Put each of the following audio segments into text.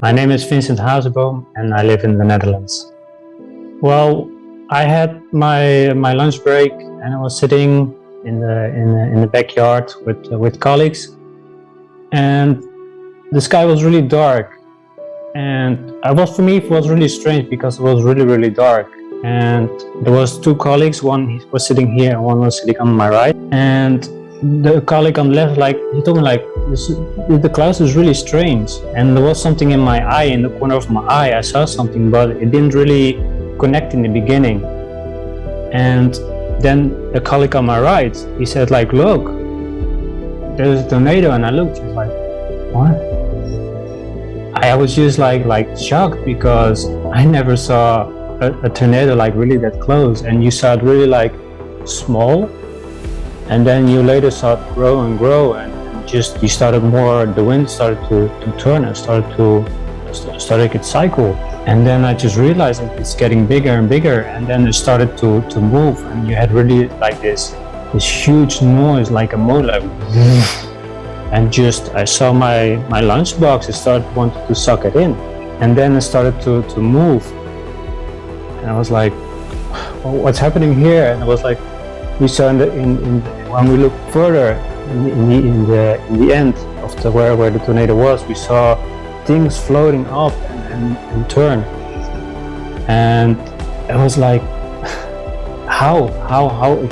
My name is Vincent Hazenboom and I live in the Netherlands. Well, I had my lunch break and I was sitting in the backyard with colleagues, and the sky was really dark, and for me it was really strange because it was really dark, and there was two colleagues. One was sitting here and one was sitting on my right, and the colleague on the left, he told me the clouds is really strange, and there was something in my eye, in the corner of my eye. I saw something, but it didn't really connect in the beginning. And then the colleague on my right, he said look, there's a tornado, and I looked, he was like, what? I was just shocked because I never saw a tornado really that close, and you saw it really small, and then you later saw it grow and grow, and just you started more, the wind started to turn and started its cycle, and then I just realized that it's getting bigger and bigger, and then it started to move, and you had really this huge noise, like a motor, and just I saw my lunchbox, it started wanting to suck it in, and then it started to move, and I was like, well, what's happening here? And it was like, we saw when we looked further in the end of where the tornado was, we saw things floating up and turn, and it was like, how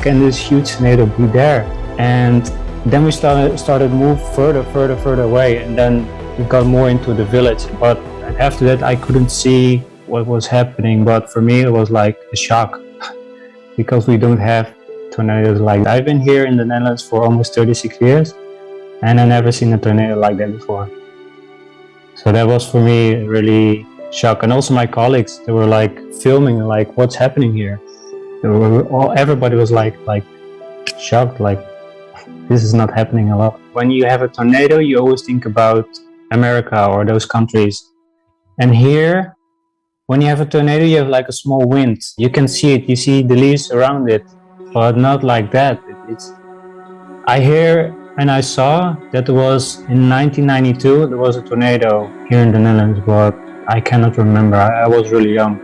can this huge tornado be there? And then we started move further away, and then we got more into the village. But after that, I couldn't see what was happening. But for me, it was like a shock because we don't have tornadoes like that. I've been here in the Netherlands for almost 36 years, and I never seen a tornado like that before. So that was for me really shock. And also my colleagues, they were filming what's happening here. Everybody was shocked, this is not happening a lot. When you have a tornado, you always think about America or those countries. And here, when you have a tornado, you have a small wind. You can see it, you see the leaves around it, but not like that. I hear and I saw that there was in 1992, there was a tornado here in the Netherlands, but I cannot remember. I was really young.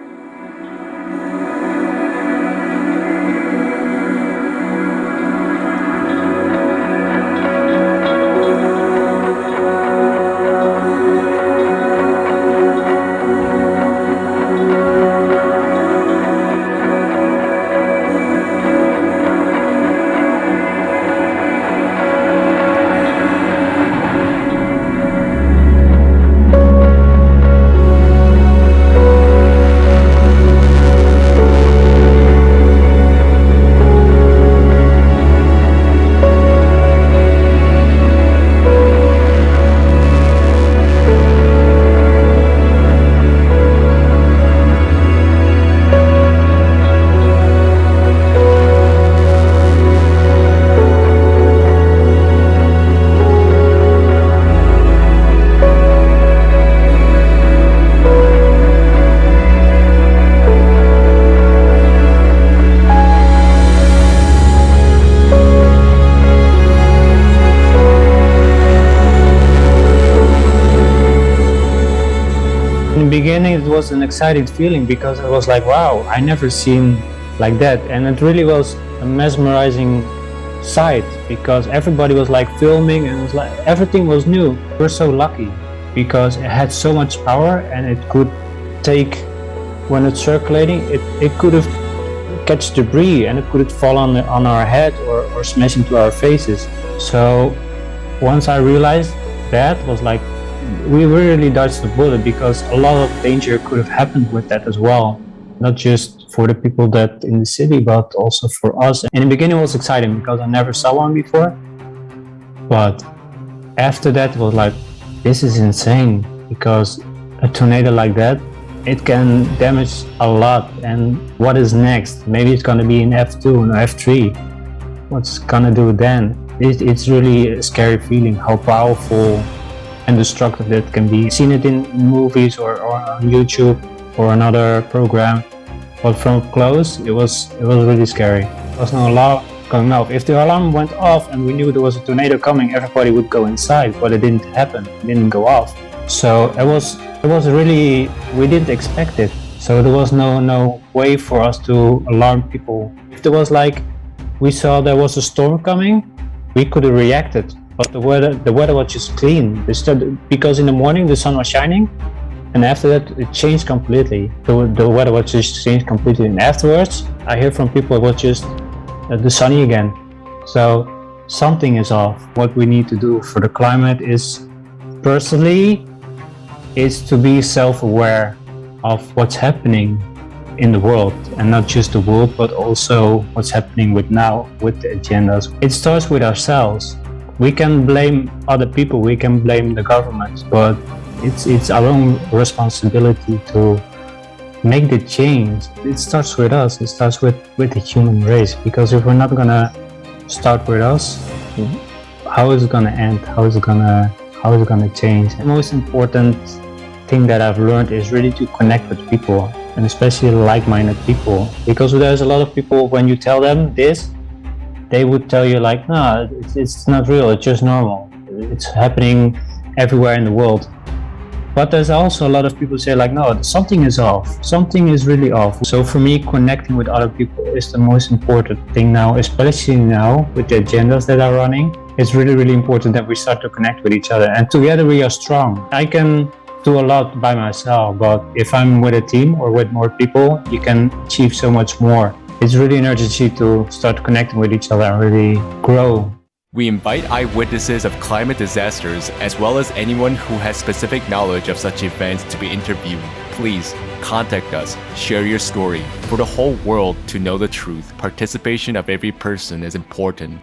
In the beginning, it was an exciting feeling because I was like, wow, I never seen like that, and it really was a mesmerizing sight because everybody was filming, and it was everything was new. We're so lucky because it had so much power, and it could take, when it's circulating, it could have catch debris, and it could fall on our head or smash into our faces. So once I realized that, was we really dodged the bullet because a lot of danger could have happened with that as well. Not just for the people that in the city, but also for us. In the beginning it was exciting because I never saw one before. But after that it was this is insane, because a tornado like that, it can damage a lot. And what is next? Maybe it's gonna be an F2 or F3. What's gonna do then? It's really a scary feeling how powerful and destructive that can be. Seen it in movies or on YouTube or another program, but from close it was really scary. There was no alarm going off. If the alarm went off and we knew there was a tornado coming, everybody would go inside, but it didn't happen. It didn't go off. So it was really, we didn't expect it. So there was no way for us to alarm people. If there was like, we saw there was a storm coming, we could have reacted. But the weather was just clean. Because in the morning the sun was shining, and after that it changed completely. The weather was just changed completely, and afterwards I hear from people it was just the sunny again. So something is off. What we need to do for the climate is, personally, is to be self-aware of what's happening in the world, and not just the world, but also what's happening with the agendas. It starts with ourselves. We can blame other people, we can blame the government, but it's our own responsibility to make the change. It starts with us. It starts with the human race. Because if we're not gonna start with us, how is it gonna end? How is it gonna change? The most important thing that I've learned is really to connect with people, and especially like-minded people. Because there's a lot of people, when you tell them this, they would tell you like, no, it's not real. It's just normal. It's happening everywhere in the world. But there's also a lot of people say like, no, something is off. Something is really off. So for me, connecting with other people is the most important thing now, especially now with the agendas that are running. It's really, really important that we start to connect with each other, and together we are strong. I can do a lot by myself, but if I'm with a team or with more people, you can achieve so much more. It's really an urgency to start connecting with each other and really grow. We invite eyewitnesses of climate disasters, as well as anyone who has specific knowledge of such events, to be interviewed. Please contact us, share your story. For the whole world to know the truth, participation of every person is important.